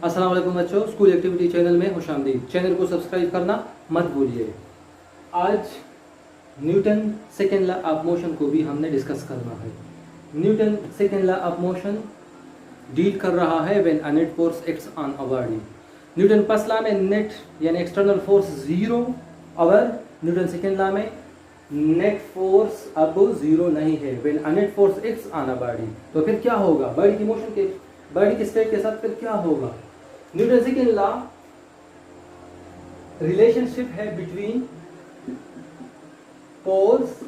अस्सलाम वालेकुम बच्चों, स्कूल एक्टिविटी चैनल में खुशामदीद। चैनल को सब्सक्राइब करना मत भूलिए। आज Newton second law of motion को भी हमने डिस्कस करना है। Newton second law of motion deal कर रहा है when a net force acts on a body. Newton first law में नेट यानी एक्सटर्नल फोर्स जीरो, और न्यूटन सेकेंड लॉ में नेट फोर्स अब जीरो नहीं है when a net force acts on a body. तो फिर क्या होगा बॉडी की मोशन के, बॉडी के स्टेट के साथ फिर क्या होगा? न्यूटन सेकेंड लॉ रिलेशनशिप है between force,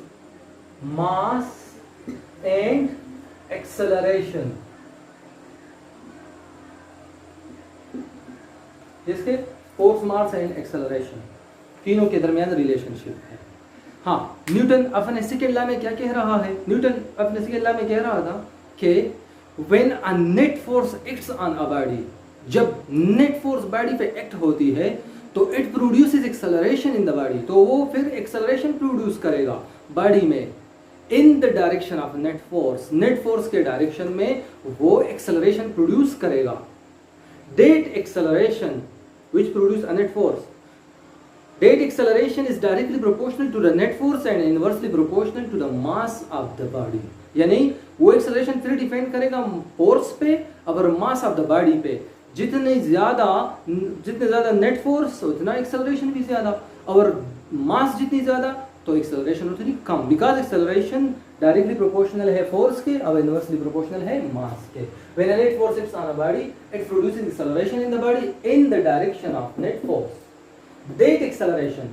mass and acceleration, जिसके फोर्स, मास एंड एक्सेलरेशन तीनों के दरमियान रिलेशनशिप है। हाँ, न्यूटन अपने सेकेंड लॉ में क्या कह रहा है? न्यूटन अपने सेकेंड लॉ में कह रहा था कि when a net force acts on a body, जब नेट फोर्स बॉडी पे एक्ट होती है तो it produces acceleration in the body, तो वो फिर एक्सेलरेशन प्रोड्यूस करेगा बॉडी में in the direction of net force. Net force के डायरेक्शन में वो एक्सेलरेशन प्रोड्यूस करेगा। That acceleration which produce a net force, that acceleration is directly proportional to the net force and inversely proportional to the mass of the body. यानी वो acceleration फिर depend करेगा force पे और मास of the body पे। जितने ज्यादा net force उतना एक्सेलरेशन भी ज्यादा, और मास जितनी ज्यादा तो एक्सेलरेशन उतनी कम, बिकॉज एक्सेलरेशन डायरेक्टली प्रोपोर्शनल है फोर्स के और इनवर्सली प्रोपोर्शनल है मास के। When a net force acts on a body it produces acceleration in the body in the direction of net force. Date acceleration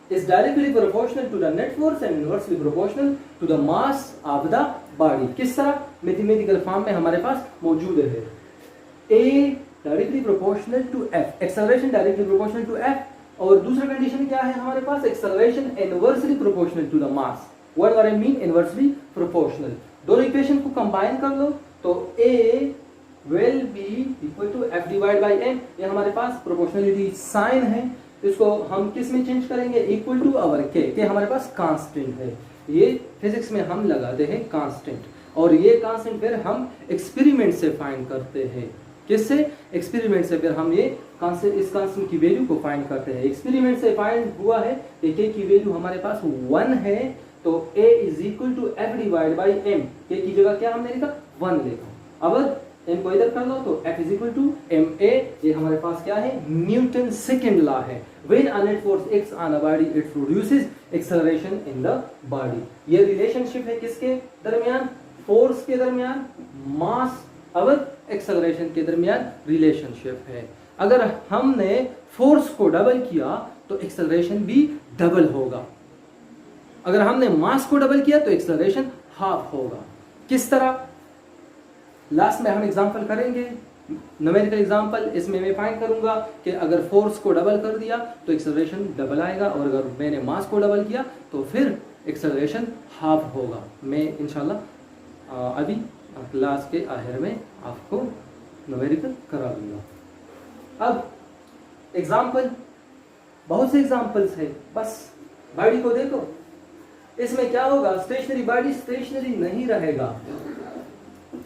is directly proportional to the net force and inversely proportional to the mass of the body। किस तरह? Mathematical form में हमारे पास मौजूद है। A directly proportional to F, acceleration directly proportional to F, और दूसरा condition क्या है हमारे पास? acceleration inversely proportional to the mass। What do I mean inversely proportional? दोनों इक्वेशन को कंबाइन कर लो तो A will be equal to F divided by M। ये हमारे पास प्रोपोर्शनलिटी साइन है, इसको हम किस में चेंज करेंगे? इक्वल टू आवर के हमारे पास कांस्टेंट है। ये फिजिक्स में हम लगाते हैं कांस्टेंट, और ये कांस्टेंट फिर हम एक्सपेरिमेंट से फाइंड करते हैं। किससे? एक्सपेरिमेंट से फिर हम ये कांस्टेंट, इस कांस्टेंट की वैल्यू को फाइंड करते हैं। एक्सपेरिमेंट से फाइंड हुआ है कि के की वैल्यू हमारे पास 1 है, तो A is equal to F divide by M। के की जगह क्या हमने लिखा? 1 लिखा। अब M को इधर कर लो तो F is equal to MA। ये हमारे पास क्या है? न्यूटन सेकेंड लॉ है। When a net force acts on a body, it produces acceleration in the body। ये रिलेशनशिप है किसके दरमियान? फोर्स के दरमियान, मास और एक्सेलरेशन के दरमियान रिलेशनशिप है। अगर हमने फोर्स को डबल किया तो एक्सेलरेशन भी डबल होगा। अगर हमने मास को डबल किया तो एक्सेलरेशन हाफ होगा। किस तरह? लास्ट में हम एग्जांपल करेंगे, न्यूमेरिकल एग्जांपल। इसमें मैं फाइंड करूंगा कि अगर फोर्स को डबल कर दिया तो एक्सेलरेशन डबल आएगा, और अगर मैंने मास को डबल किया तो फिर एक्सेलरेशन हाफ होगा। मैं इंशाल्लाह अभी क्लास के आखिर में आपको न्यूमेरिकल करा दूंगा। अब एग्जांपल, बहुत से एग्जांपल्स है, बस बॉडी को देखो। इसमें क्या होगा? स्टेशनरी बॉडी स्टेशनरी नहीं रहेगा।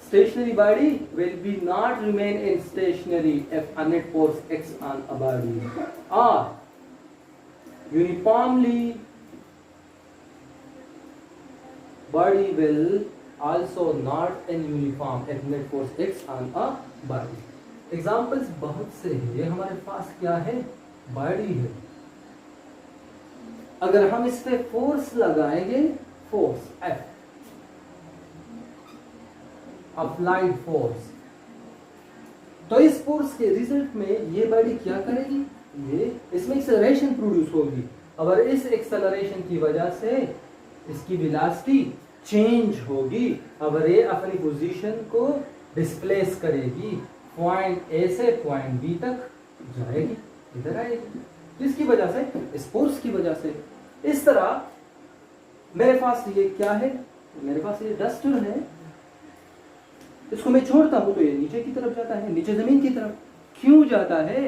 Stationary body will be not remain in stationary if a net force acts on a body, or uniformly body will also not in uniform if net force acts on a body। Examples बहुत से हैं। ये हमारे पास क्या है? Body है। अगर हम इस पे फोर्स लगाएंगे, फोर्स F, अप्लाइड फोर्स, तो इस फोर्स के रिजल्ट में ये बॉडी क्या करेगी? ये इसमें एक्सेलरेशन प्रोड्यूस होगी, और इस एक्सेलरेशन की वजह से इसकी वेलोसिटी चेंज होगी, और ये अपनी पोजीशन को डिस्प्लेस करेगी, पॉइंट ए से पॉइंट बी तक जाएगी, इधर आएगी। किसकी वजह से? इस फोर्स की वजह से। इस तरह मेरे पास ये क्या है? मेरे पास ये डस्टर है, इसको मैं छोड़ता हूं तो ये नीचे की तरफ जाता है, नीचे जमीन की तरफ। क्यों जाता है?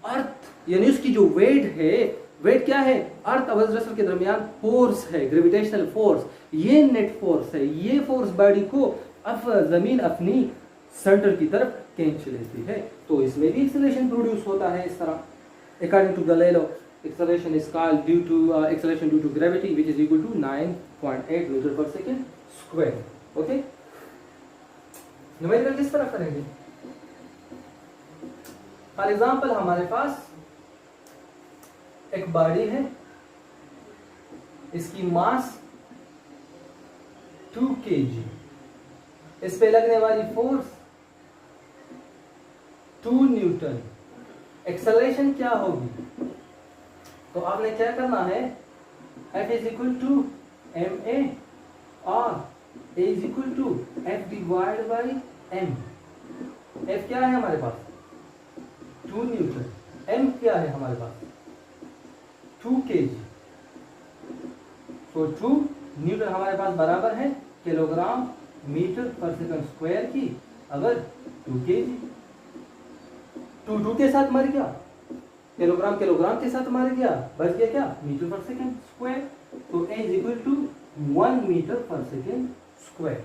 अर्थ यानी उसकी जो वेट है, वेट क्या है? अर्थ और वज्रसल के दरमियान फोर्स है, ग्रेविटेशनल फोर्स। ये नेट फोर्स है। ये फोर्स बॉडी को जमीन अपनी सेंटर की तरफ खींच लेती है। तो इसमें भी एक्सेलरेशन प्रोड्यूस होता है इस तरह। According to Galileo, acceleration is called due to acceleration due to gravity, which is equal to 9.8 meter per second square. Okay, numerical किस तरह करेंगे? फॉर एग्जांपल हमारे पास एक बॉडी है, इसकी मास 2 kg, इस पे लगने वाली फोर्स 2 न्यूटन। एक्सेलरेशन क्या होगी? तो आपने क्या करना है, F is equal to ma और A is equal to F divide by m। F क्या है हमारे पास? 2 न्यूटन। m क्या है हमारे पास? 2 kg। तो 2 न्यूटन हमारे पास बराबर है kilogram metre per second square की। अगर 2 kg 2 के साथ मर गया, किलोग्राम किलोग्राम के साथ मर गया, बच गया क्या? Metre per second square. तो A is equal to 1 metre per second square.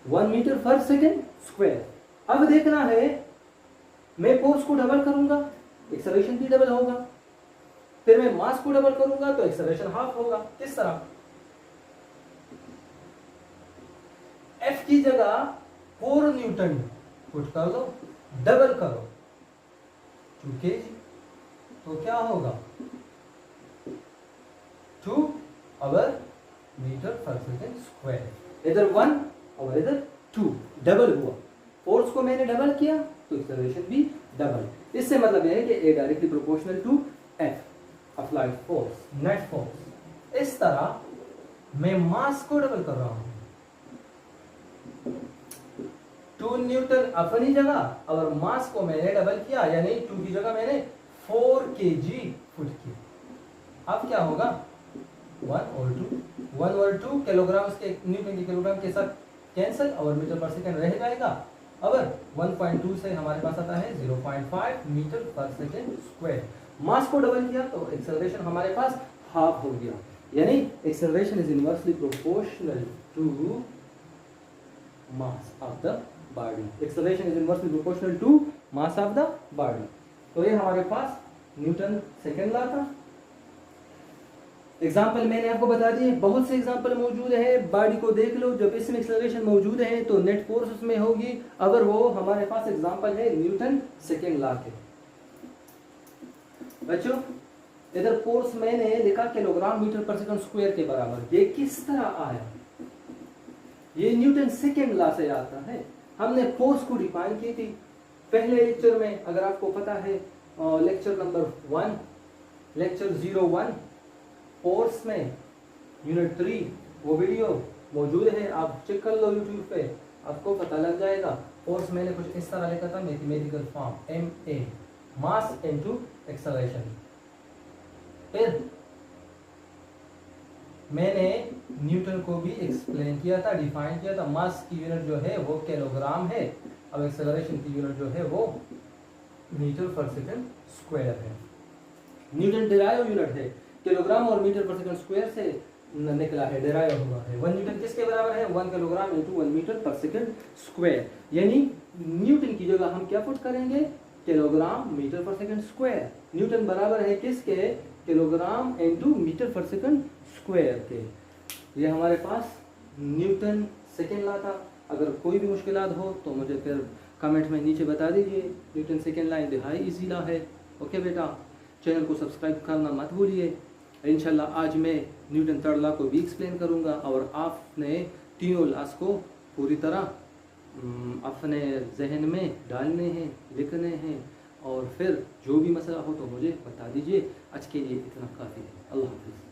1 metre per second square. अब देखना है, मैं फोर्स को डबल करूंगा, एक्सेलरेशन भी डबल होगा। फिर मैं मास को डबल करूंगा तो एक्सेलरेशन हाफ होगा। किस तरह? F की जगह 4 न्यूटन पुट कर लो, डबल करो 2 kg, तो क्या होगा? 2 hour meter per second square. इधर 1 और इधर 2, डबल हुआ। फोर्स को मैंने डबल किया तो एक्सेलरेशन भी डबल। इससे मतलब यह है कि A directly proportional to F applied force, net force. इस तरह मैं मास को डबल कर रहा हूं, 2 न्यूटन अपनी जगह और मास को मैंने डबल किया, यानी 2 की जगह मैंने 4 kg पुट किया। अब क्या होगा? 1 और 2 किलोग्राम के न्यूटन के किलोग्राम के साथ कैंसिल और मीटर पर सेकंड रह जाएगा। अब 1.2 से हमारे पास आता है 0.5 मीटर पर सेकंड स्क्वायर। मास को डबल किया तो एक्सेलरेशन हमारे पास हाफ हो गया, यानी acceleration is inversely proportional to mass of the body. Acceleration is inversely proportional to mass of the body. तो ये हमारे पास न्यूटन सेकेंड लॉ था। एग्जाम्पल मैंने आपको बता दिए, बहुत से एग्जाम्पल मौजूद है। बॉडी को देख लो, जब इसमें एक्सेलरेशन मौजूद है तो नेट फोर्स उसमें होगी। अगर वो हमारे पास एग्जाम्पल है न्यूटन सेकेंड लॉ के। बच्चों इधर फोर्स मैंने लिखा kilogram metre per second square के बराबर। ये किस तरह आया? ये न्यूटन सेकेंड लॉ से आता है। हमने फोर्स को डिफाइन की थी पहले लेक्चर में, अगर आपको पता है लेक्चर नंबर 1, लेक्चर 01 फोर्स में यूनिट 3, वो वीडियो मौजूद है, आप चेक कर लो यूट्यूब पे, आपको पता लग जाएगा। फोर्स मैंने कुछ इस तरह लिखा था, mathematical form ma mass into acceleration. फिर मैंने न्यूटन को भी एक्सप्लेन किया था, डिफाइन किया था। मास की यूनिट जो है वो किलोग्राम है, अब एक्सेलरेशन की यूनिट जो है वो मीटर पर सेकंड स्क्वायर है। न्यूटन डेराइव यूनिट है, किलोग्राम और मीटर पर सेकंड स्क्वायर से निकला है, डेराइव हुआ है। 1 न्यूटन किसके बराबर है? 1 kilogram into 1 metre per second square. यानी न्यूटन की जगह हम क्या पुट करेंगे? Kilogram metre per second square. Newton बराबर है किसके? Kilogram into metre per second square के। ये हमारे पास न्यूटन सेकेंड लॉ था। अगर कोई भी मुश्किलात हो तो मुझे फिर कमेंट में नीचे बता दीजिए। न्यूटन सेकेंड लॉ इंतहाई इजी लॉ है। ओके बेटा, चैनल को सब्सक्राइब करना मत भूलिए। इंशाल्लाह आज मैं न्यूटन थर्ड लॉ को भी एक्सप्लेन करूंगा और आपने तीनों लॉस को पूरी तरह अपने जहन में डालने हैं, लिखने हैं, और फिर जो भी मसला हो तो मुझे बता दीजिए। आज के लिए इतना काफ़ी है। अल्लाह हाफिज़।